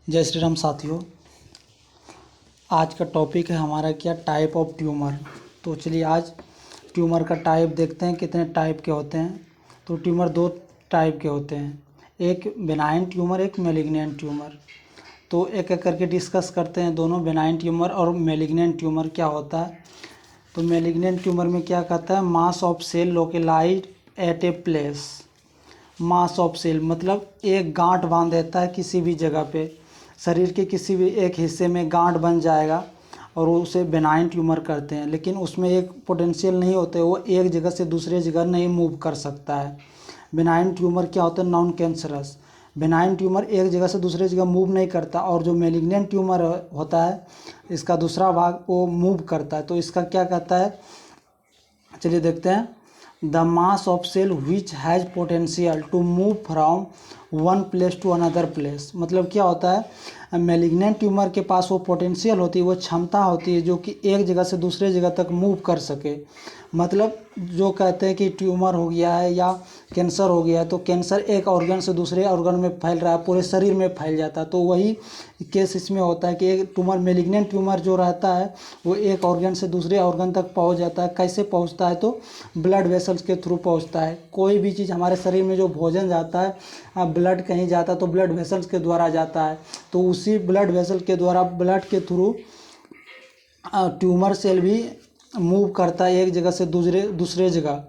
जय श्री राम साथियों। आज का टॉपिक है हमारा क्या टाइप ऑफ ट्यूमर। तो चलिए आज ट्यूमर का टाइप देखते हैं कितने टाइप के होते हैं। तो ट्यूमर दो टाइप के होते हैं, एक बेनाइन ट्यूमर, एक मैलिग्नेंट ट्यूमर। तो एक एक करके डिस्कस करते हैं दोनों, बेनाइन ट्यूमर और मैलिग्नेंट ट्यूमर क्या होता है। तो मैलिग्नेंट ट्यूमर में क्या कहता है, mass of cell localized at a place. Mass of cell मतलब एक गांठ बांध देता है किसी भी जगह पे, शरीर के किसी भी एक हिस्से में गांठ बन जाएगा और उसे बेनाइन ट्यूमर करते हैं। लेकिन उसमें एक पोटेंशियल नहीं होते, वो एक जगह से दूसरे जगह नहीं मूव कर सकता है। बेनाइन ट्यूमर क्या होता है, नॉन कैंसरस। बेनाइन ट्यूमर एक जगह से दूसरे जगह मूव नहीं करता, और जो मैलिग्नेंट ट्यूमर होता है इसका दूसरा भाग वो मूव करता है। तो इसका क्या कहता है, चलिए देखते हैं। The mass of cell which has potential to move from one place to another place. मतलब क्या होता है, मैलिग्नेंट ट्यूमर के पास वो पोटेंशियल होती है, वो क्षमता होती है जो कि एक जगह से दूसरे जगह तक मूव कर सके। मतलब जो कहते हैं कि ट्यूमर हो गया है या कैंसर हो गया है, तो कैंसर एक ऑर्गन से दूसरे ऑर्गन में फैल रहा है, पूरे शरीर में फैल जाता है। तो वही केस इसमें होता है कि एक ट्यूमर, मैलिग्नेंट ट्यूमर जो रहता है वो एक ऑर्गन से दूसरे ऑर्गन तक पहुंच जाता है। कैसे पहुंचता है, तो ब्लड वेसल्स के थ्रू पहुंचता है। कोई भी चीज़ हमारे शरीर में जो भोजन जाता है, ब्लड कहीं जाता है तो ब्लड वेसल्स के द्वारा जाता है। तो उसी ब्लड वेसल के द्वारा, ब्लड के थ्रू ट्यूमर सेल भी मूव करता है एक जगह से दूसरे जगह,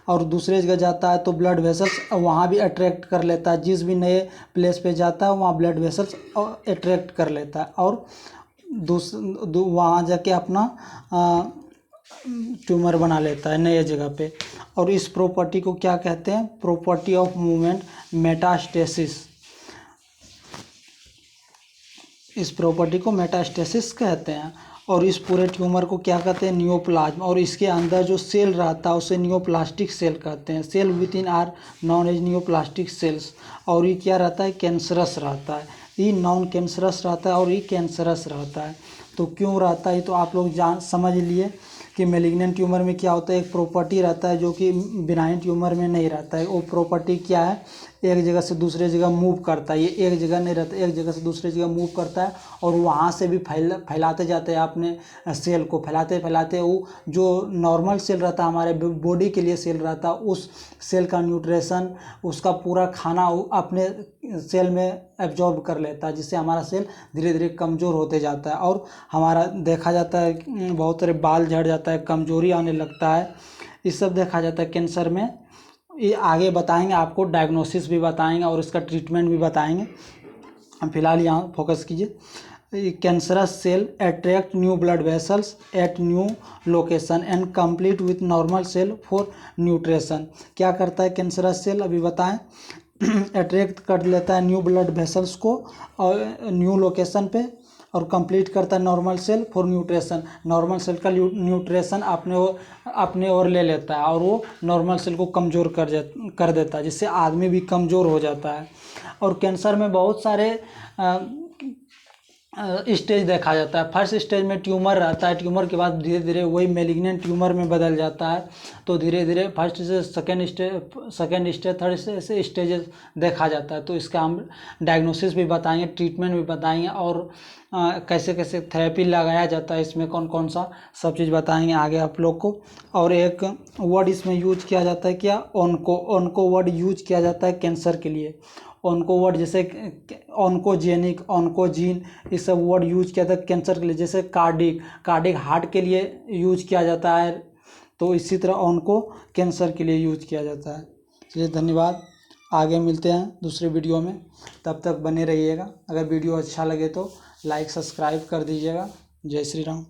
और दूसरे जगह जाता है तो ब्लड वेसल्स वहाँ भी अट्रैक्ट कर लेता है। जिस भी नए प्लेस पे जाता है वहाँ ब्लड वेसल्स अट्रैक्ट कर लेता है और वहाँ जाके अपना ट्यूमर बना लेता है नए जगह पे। और इस प्रॉपर्टी को क्या कहते हैं, प्रॉपर्टी ऑफ मूवमेंट मेटास्टेसिस। इस प्रॉपर्टी को मेटास्टेसिस कहते हैं। और इस पूरे ट्यूमर को क्या कहते हैं, नियोप्लाज्म। और इसके अंदर जो सेल रहता है उसे नियोप्लास्टिक सेल कहते हैं। Cell within are known as neoplastic cells. और ये क्या रहता है, कैंसरस रहता है। ये नॉन कैंसरस रहता है और ये कैंसरस रहता है। तो क्यों रहता है तो आप लोग समझ लिए कि मैलिग्नेंट ट्यूमर में क्या होता है, एक प्रॉपर्टी रहता है जो कि बेनाइन ट्यूमर में नहीं रहता है। वो प्रॉपर्टी क्या है, एक जगह से दूसरे जगह मूव करता है। ये एक जगह नहीं रहता, एक जगह से दूसरे जगह मूव करता है और वहाँ से भी फैलाते जाते हैं अपने सेल को। फैलाते फैलाते वो जो नॉर्मल सेल रहता है, हमारे बॉडी के लिए सेल रहता है, उस सेल का न्यूट्रिशन, उसका पूरा खाना वो अपने सेल में एब्जॉर्ब कर लेता है, जिससे हमारा सेल धीरे धीरे कमज़ोर होते जाता है। और हमारा देखा जाता है बहुत सारे बाल झड़ जाता है, कमजोरी आने लगता है। ये सब देखा जाता है कैंसर में। ये आगे बताएंगे, आपको डायग्नोसिस भी बताएंगे और इसका ट्रीटमेंट भी बताएंगे। फिलहाल यहाँ फोकस कीजिए। Cancerous cell attract new blood vessels at new location and complete with normal cell for nutrition. क्या करता है कैंसरस सेल, अभी बताएं। अट्रैक्ट कर लेता है न्यू ब्लड वेसल्स को और न्यू लोकेशन पे, और कंप्लीट करता है normal cell for nutrition. Normal cell का न्यूट्रिशन अपने ओर ले लेता है और वो नॉर्मल सेल को कमज़ोर कर देता है, जिससे आदमी भी कमज़ोर हो जाता है। और कैंसर में बहुत सारे स्टेज देखा जाता है। फर्स्ट स्टेज में ट्यूमर रहता है, ट्यूमर के बाद धीरे धीरे वही मैलिग्नेंट ट्यूमर में बदल जाता है। तो धीरे धीरे फर्स्ट से सेकेंड स्टेज थर्ड से स्टेजेस देखा जाता है। तो इसका हम डायग्नोसिस भी बताएंगे, ट्रीटमेंट भी बताएंगे और कैसे कैसे थेरेपी लगाया जाता है, इसमें कौन कौन सा सब चीज़ बताएंगे आगे आप लोग को। और एक वर्ड इसमें यूज किया जाता है क्या, ऑनको वर्ड यूज किया जाता है कैंसर के लिए। ऑनको वर्ड जैसे ऑन्कोजेनिक, ऑन्कोजीन, ये सब वर्ड यूज किया जाता है कैंसर के लिए। जैसे कार्डिक हार्ट के लिए यूज किया जाता है, तो इसी तरह ऑनको कैंसर के लिए यूज किया जाता है। चलिए धन्यवाद, आगे मिलते हैं दूसरे वीडियो में, तब तक बने रहिएगा। अगर वीडियो अच्छा लगे तो लाइक सब्सक्राइब कर दीजिएगा। जय श्री राम।